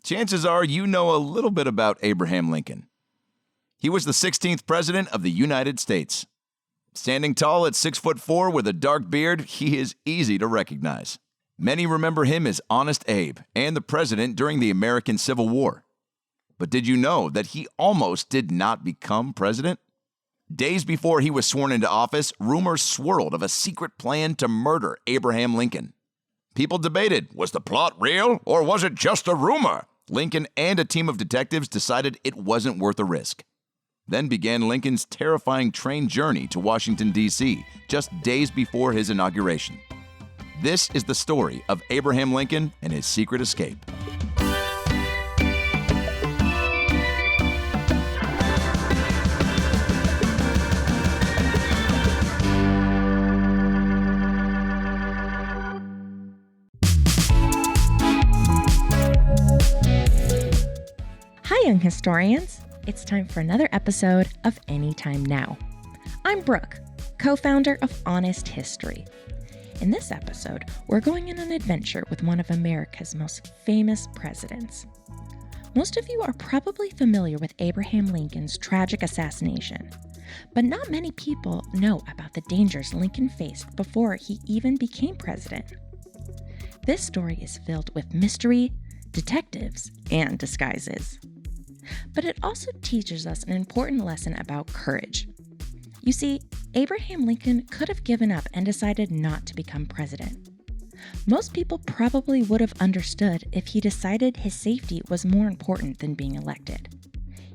chances are you know a little bit about Abraham Lincoln. He was the 16th president of the United States. Standing tall at 6'4" with a dark beard, he is easy to recognize. Many remember him as Honest Abe and the president during the American Civil War. But did you know that he almost did not become president? Days before he was sworn into office, rumors swirled of a secret plan to murder Abraham Lincoln. People debated, was the plot real or was it just a rumor? Lincoln and a team of detectives decided it wasn't worth a risk. Then began Lincoln's terrifying train journey to Washington, D.C., just days before his inauguration. This is the story of Abraham Lincoln and his secret escape. Hi, young historians. It's time for another episode of Anytime Now. I'm Brooke, co-founder of Honest History. In this episode, we're going on an adventure with one of America's most famous presidents. Most of you are probably familiar with Abraham Lincoln's tragic assassination, but not many people know about the dangers Lincoln faced before he even became president. This story is filled with mystery, detectives, and disguises. But it also teaches us an important lesson about courage. You see, Abraham Lincoln could have given up and decided not to become president. Most people probably would have understood if he decided his safety was more important than being elected.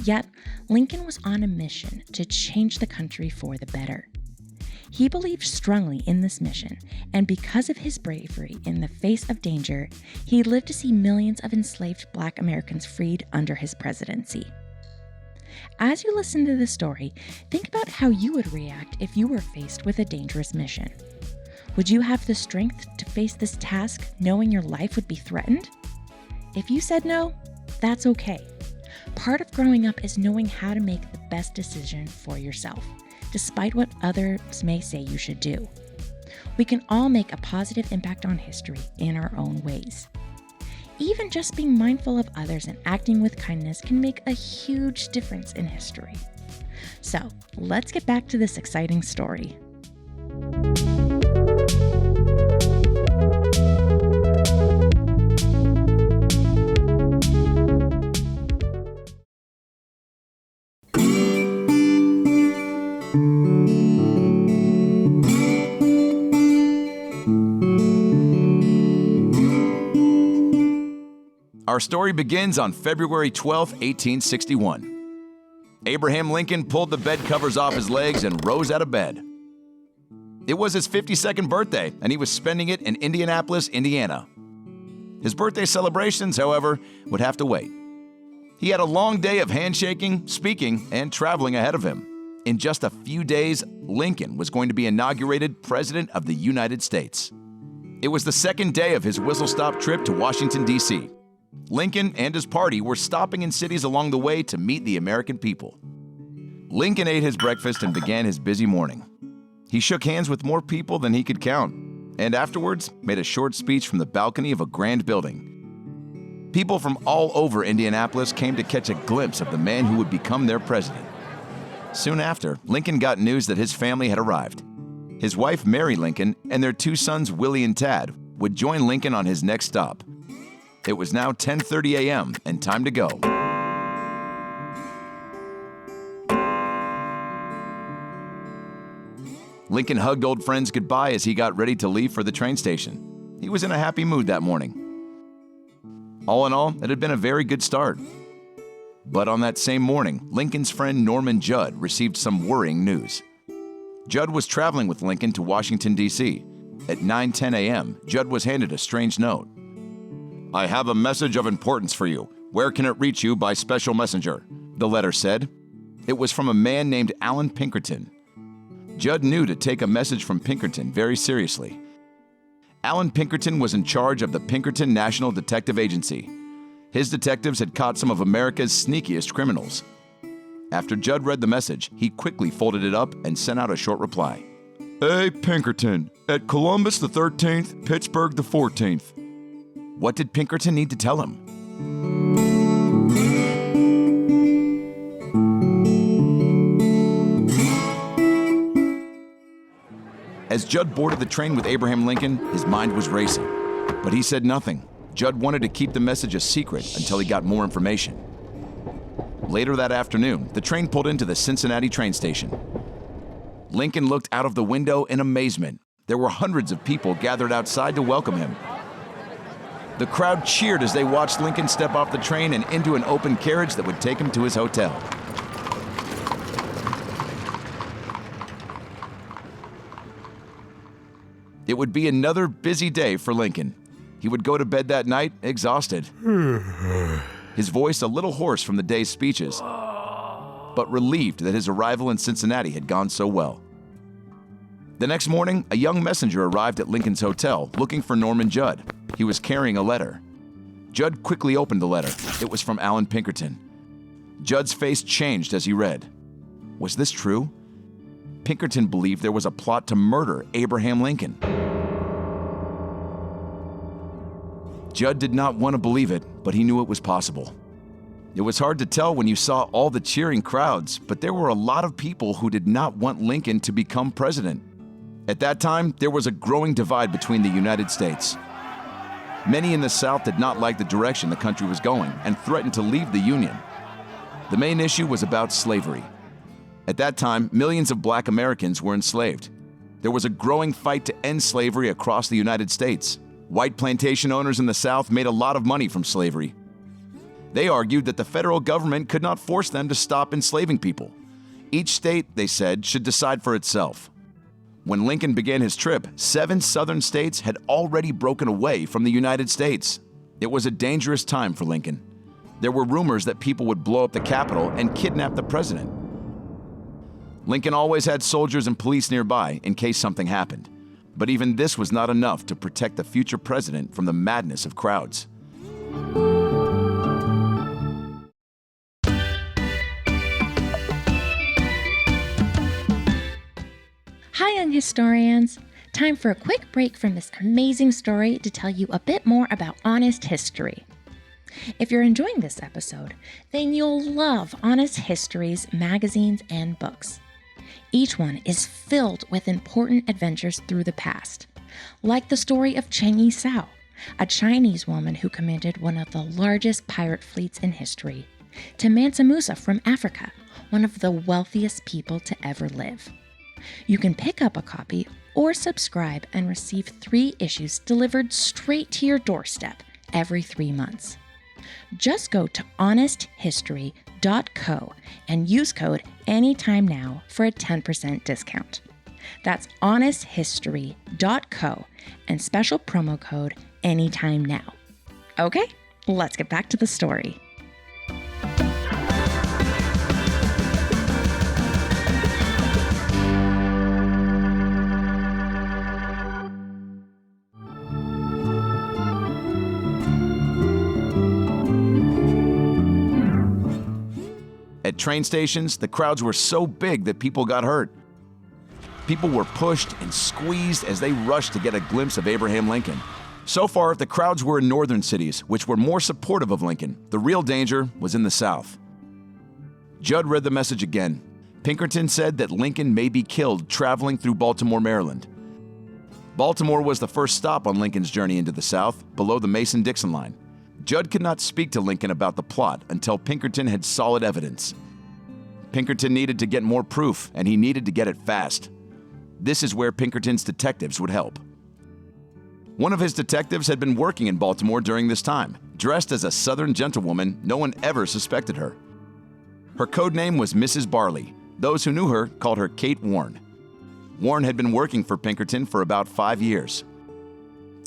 Yet, Lincoln was on a mission to change the country for the better. He believed strongly in this mission, and because of his bravery in the face of danger, he lived to see millions of enslaved Black Americans freed under his presidency. As you listen to this story, think about how you would react if you were faced with a dangerous mission. Would you have the strength to face this task knowing your life would be threatened? If you said no, that's okay. Part of growing up is knowing how to make the best decision for yourself, despite what others may say you should do. We can all make a positive impact on history in our own ways. Even just being mindful of others and acting with kindness can make a huge difference in history. So, let's get back to this exciting story. Our story begins on February 12, 1861. Abraham Lincoln pulled the bed covers off his legs and rose out of bed. It was his 52nd birthday, and he was spending it in Indianapolis, Indiana. His birthday celebrations, however, would have to wait. He had a long day of handshaking, speaking, and traveling ahead of him. In just a few days, Lincoln was going to be inaugurated President of the United States. It was the second day of his whistle-stop trip to Washington, D.C. Lincoln and his party were stopping in cities along the way to meet the American people. Lincoln ate his breakfast and began his busy morning. He shook hands with more people than he could count, and afterwards made a short speech from the balcony of a grand building. People from all over Indianapolis came to catch a glimpse of the man who would become their president. Soon after, Lincoln got news that his family had arrived. His wife, Mary Lincoln, and their two sons, Willie and Tad, would join Lincoln on his next stop. It was now 10:30 a.m. and time to go. Lincoln hugged old friends goodbye as he got ready to leave for the train station. He was in a happy mood that morning. All in all, it had been a very good start. But on that same morning, Lincoln's friend Norman Judd received some worrying news. Judd was traveling with Lincoln to Washington, D.C. At 9:10 a.m., Judd was handed a strange note. "I have a message of importance for you. Where can it reach you by special messenger?" the letter said. It was from a man named Allan Pinkerton. Judd knew to take a message from Pinkerton very seriously. Allan Pinkerton was in charge of the Pinkerton National Detective Agency. His detectives had caught some of America's sneakiest criminals. After Judd read the message, he quickly folded it up and sent out a short reply. "A. Pinkerton, at Columbus the 13th, Pittsburgh the 14th. What did Pinkerton need to tell him? As Judd boarded the train with Abraham Lincoln, his mind was racing. But he said nothing. Judd wanted to keep the message a secret until he got more information. Later that afternoon, the train pulled into the Cincinnati train station. Lincoln looked out of the window in amazement. There were hundreds of people gathered outside to welcome him. The crowd cheered as they watched Lincoln step off the train and into an open carriage that would take him to his hotel. It would be another busy day for Lincoln. He would go to bed that night exhausted. His voice a little hoarse from the day's speeches, but relieved that his arrival in Cincinnati had gone so well. The next morning, a young messenger arrived at Lincoln's hotel looking for Norman Judd. He was carrying a letter. Judd quickly opened the letter. It was from Allan Pinkerton. Judd's face changed as he read. Was this true? Pinkerton believed there was a plot to murder Abraham Lincoln. Judd did not want to believe it, but he knew it was possible. It was hard to tell when you saw all the cheering crowds, but there were a lot of people who did not want Lincoln to become president. At that time, there was a growing divide between the United States. Many in the South did not like the direction the country was going and threatened to leave the Union. The main issue was about slavery. At that time, millions of black Americans were enslaved. There was a growing fight to end slavery across the United States. White plantation owners in the South made a lot of money from slavery. They argued that the federal government could not force them to stop enslaving people. Each state, they said, should decide for itself. When Lincoln began his trip, 7 southern states had already broken away from the United States. It was a dangerous time for Lincoln. There were rumors that people would blow up the Capitol and kidnap the president. Lincoln always had soldiers and police nearby in case something happened. But even this was not enough to protect the future president from the madness of crowds. Hi, young historians! Time for a quick break from this amazing story to tell you a bit more about Honest History. If you're enjoying this episode, then you'll love Honest History's magazines and books. Each one is filled with important adventures through the past, like the story of Cheng Yi Sao, a Chinese woman who commanded one of the largest pirate fleets in history, to Mansa Musa from Africa, one of the wealthiest people to ever live. You can pick up a copy or subscribe and receive 3 issues delivered straight to your doorstep every 3 months. Just go to honesthistory.co and use code ANYTIMENOW for a 10% discount. That's honesthistory.co and special promo code ANYTIMENOW. Okay, let's get back to the story. At train stations, the crowds were so big that people got hurt. People were pushed and squeezed as they rushed to get a glimpse of Abraham Lincoln. So far, the crowds were in northern cities, which were more supportive of Lincoln. The real danger was in the South. Judd read the message again. Pinkerton said that Lincoln may be killed traveling through Baltimore, Maryland. Baltimore was the first stop on Lincoln's journey into the South, below the Mason-Dixon line. Judd could not speak to Lincoln about the plot until Pinkerton had solid evidence. Pinkerton needed to get more proof, and he needed to get it fast. This is where Pinkerton's detectives would help. One of his detectives had been working in Baltimore during this time. Dressed as a Southern gentlewoman, no one ever suspected her. Her code name was Mrs. Barley. Those who knew her called her Kate Warren. Warren had been working for Pinkerton for about 5 years.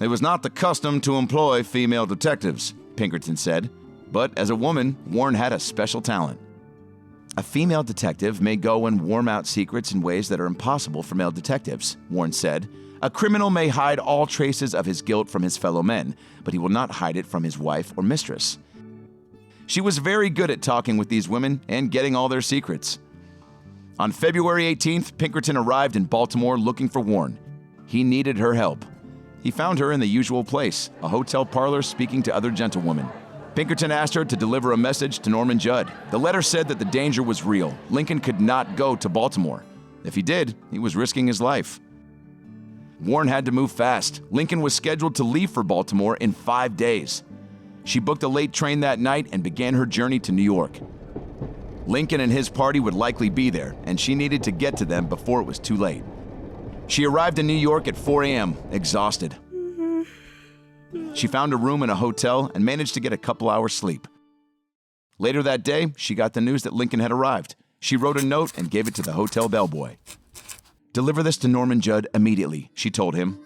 It was not the custom to employ female detectives, Pinkerton said, but as a woman, Warren had a special talent. A female detective may go and worm out secrets in ways that are impossible for male detectives, Warren said. A criminal may hide all traces of his guilt from his fellow men, but he will not hide it from his wife or mistress. She was very good at talking with these women and getting all their secrets. On February 18th, Pinkerton arrived in Baltimore looking for Warren. He needed her help. He found her in the usual place, a hotel parlor speaking to other gentlewomen. Pinkerton asked her to deliver a message to Norman Judd. The letter said that the danger was real. Lincoln could not go to Baltimore. If he did, he was risking his life. Warren had to move fast. Lincoln was scheduled to leave for Baltimore in 5 days. She booked a late train that night and began her journey to New York. Lincoln and his party would likely be there, and she needed to get to them before it was too late. She arrived in New York at 4 a.m., exhausted. She found a room in a hotel and managed to get a couple hours sleep. Later that day, she got the news that Lincoln had arrived. She wrote a note and gave it to the hotel bellboy. "Deliver this to Norman Judd immediately," she told him.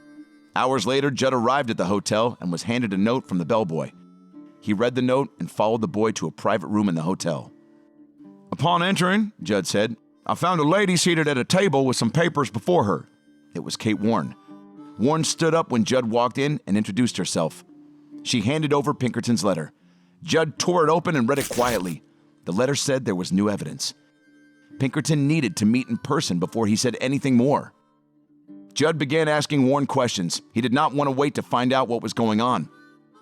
Hours later, Judd arrived at the hotel and was handed a note from the bellboy. He read the note and followed the boy to a private room in the hotel. "Upon entering," Judd said, "I found a lady seated at a table with some papers before her." It was Kate Warren. Warren stood up when Judd walked in and introduced herself. She handed over Pinkerton's letter. Judd tore it open and read it quietly. The letter said there was new evidence. Pinkerton needed to meet in person before he said anything more. Judd began asking Warren questions. He did not want to wait to find out what was going on.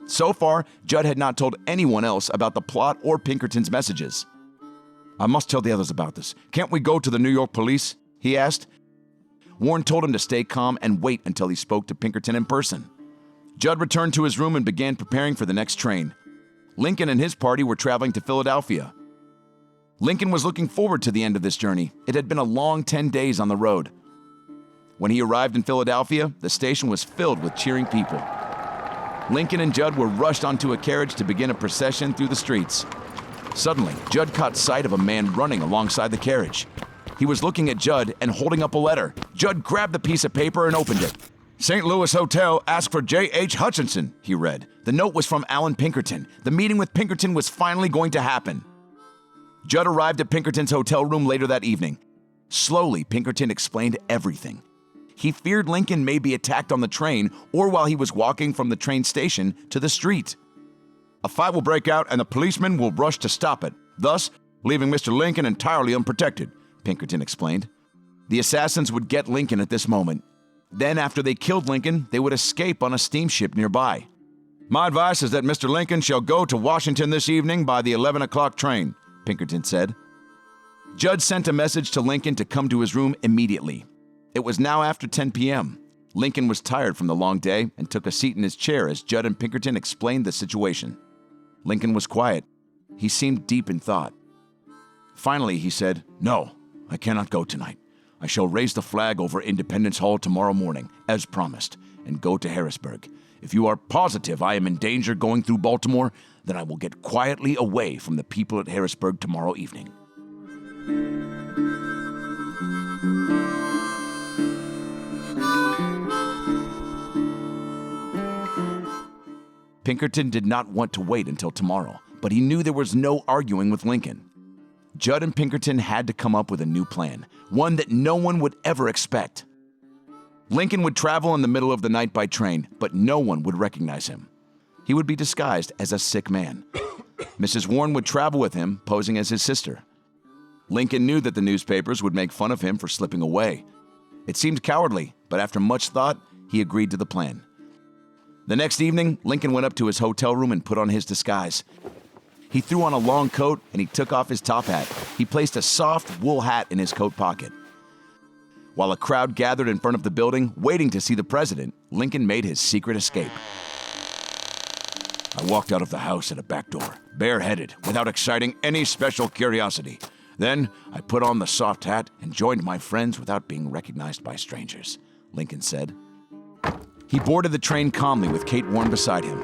So far, Judd had not told anyone else about the plot or Pinkerton's messages. "I must tell the others about this. Can't we go to the New York police?" he asked. Warren told him to stay calm and wait until he spoke to Pinkerton in person. Judd returned to his room and began preparing for the next train. Lincoln and his party were traveling to Philadelphia. Lincoln was looking forward to the end of this journey. It had been a long 10 days on the road. When he arrived in Philadelphia, the station was filled with cheering people. Lincoln and Judd were rushed onto a carriage to begin a procession through the streets. Suddenly, Judd caught sight of a man running alongside the carriage. He was looking at Judd and holding up a letter. Judd grabbed the piece of paper and opened it. "St. Louis Hotel asked for J.H. Hutchinson," he read. The note was from Allan Pinkerton. The meeting with Pinkerton was finally going to happen. Judd arrived at Pinkerton's hotel room later that evening. Slowly, Pinkerton explained everything. He feared Lincoln may be attacked on the train or while he was walking from the train station to the street. "A fight will break out and the policemen will rush to stop it, thus leaving Mr. Lincoln entirely unprotected," Pinkerton explained. The assassins would get Lincoln at this moment. Then, after they killed Lincoln, they would escape on a steamship nearby. "My advice is that Mr. Lincoln shall go to Washington this evening by the 11 o'clock train," Pinkerton said. Judd sent a message to Lincoln to come to his room immediately. It was now after 10 p.m. Lincoln was tired from the long day and took a seat in his chair as Judd and Pinkerton explained the situation. Lincoln was quiet. He seemed deep in thought. Finally, he said, "No, I cannot go tonight. I shall raise the flag over Independence Hall tomorrow morning, as promised, and go to Harrisburg. If you are positive I am in danger going through Baltimore, then I will get quietly away from the people at Harrisburg tomorrow evening." Pinkerton did not want to wait until tomorrow, but he knew there was no arguing with Lincoln. Judd and Pinkerton had to come up with a new plan, one that no one would ever expect. Lincoln would travel in the middle of the night by train, but no one would recognize him. He would be disguised as a sick man. Mrs. Warren would travel with him, posing as his sister. Lincoln knew that the newspapers would make fun of him for slipping away. It seemed cowardly, but after much thought, he agreed to the plan. The next evening, Lincoln went up to his hotel room and put on his disguise. He threw on a long coat and he took off his top hat. He placed a soft wool hat in his coat pocket. While a crowd gathered in front of the building, waiting to see the president, Lincoln made his secret escape. "I walked out of the house at a back door, bareheaded, without exciting any special curiosity. Then I put on the soft hat and joined my friends without being recognized by strangers," Lincoln said. He boarded the train calmly with Kate Warren beside him.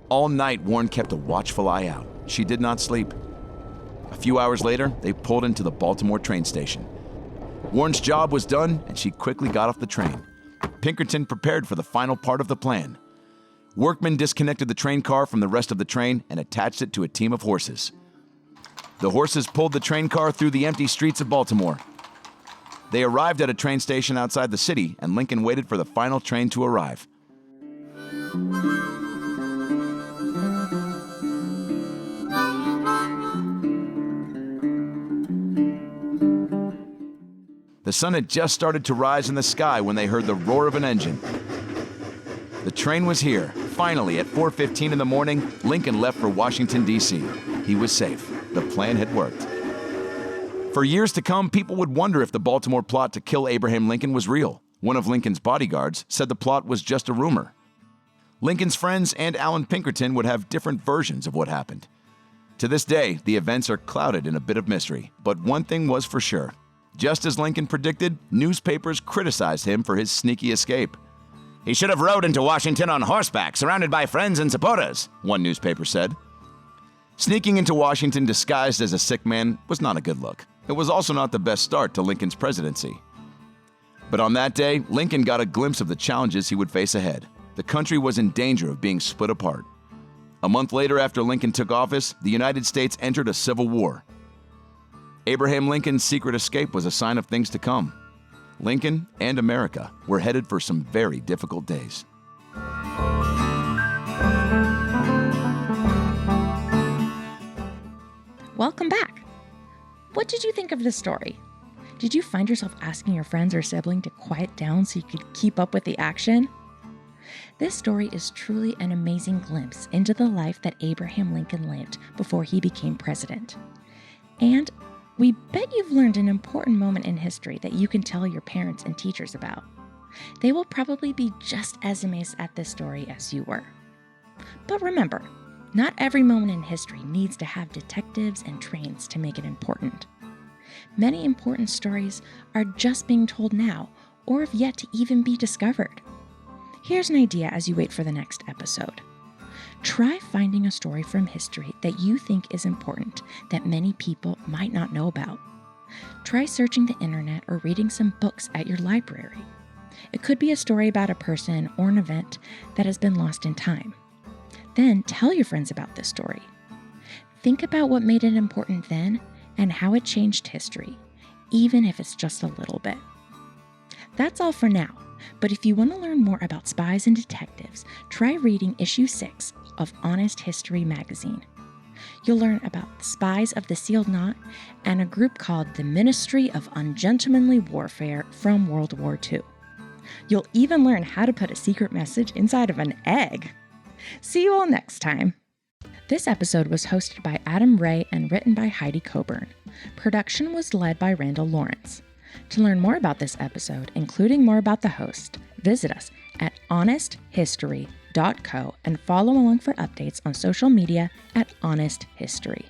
All night, Warren kept a watchful eye out. She did not sleep. A few hours later, they pulled into the Baltimore train station. Warren's job was done, and she quickly got off the train. Pinkerton prepared for the final part of the plan. Workmen disconnected the train car from the rest of the train and attached it to a team of horses. The horses pulled the train car through the empty streets of Baltimore. They arrived at a train station outside the city, and Lincoln waited for the final train to arrive. The sun had just started to rise in the sky when they heard the roar of an engine. The train was here. Finally, at 4:15 in the morning, Lincoln left for Washington, D.C. He was safe. The plan had worked. For years to come, people would wonder if the Baltimore plot to kill Abraham Lincoln was real. One of Lincoln's bodyguards said the plot was just a rumor. Lincoln's friends and Allan Pinkerton would have different versions of what happened. To this day, the events are clouded in a bit of mystery, but one thing was for sure. Just as Lincoln predicted, newspapers criticized him for his sneaky escape. "He should have rode into Washington on horseback, surrounded by friends and supporters," one newspaper said. Sneaking into Washington disguised as a sick man was not a good look. It was also not the best start to Lincoln's presidency. But on that day, Lincoln got a glimpse of the challenges he would face ahead. The country was in danger of being split apart. A month later, after Lincoln took office, the United States entered a civil war. Abraham Lincoln's secret escape was a sign of things to come. Lincoln and America were headed for some very difficult days. Welcome back. What did you think of this story? Did you find yourself asking your friends or sibling to quiet down so you could keep up with the action? This story is truly an amazing glimpse into the life that Abraham Lincoln lived before he became president. And we bet you've learned an important moment in history that you can tell your parents and teachers about. They will probably be just as amazed at this story as you were. But remember, not every moment in history needs to have detectives and trains to make it important. Many important stories are just being told now or have yet to even be discovered. Here's an idea as you wait for the next episode. Try finding a story from history that you think is important that many people might not know about. Try searching the internet or reading some books at your library. It could be a story about a person or an event that has been lost in time. Then tell your friends about this story. Think about what made it important then and how it changed history, even if it's just a little bit. That's all for now, but if you want to learn more about spies and detectives, try reading issue 6 of Honest History magazine. You'll learn about the spies of the Sealed Knot and a group called the Ministry of Ungentlemanly Warfare from World War II. You'll even learn how to put a secret message inside of an egg. See you all next time. This episode was hosted by Adam Ray and written by Heidi Coburn. Production was led by Randall Lawrence. To learn more about this episode, including more about the host, visit us at honesthistory.co and follow along for updates on social media at Honest History.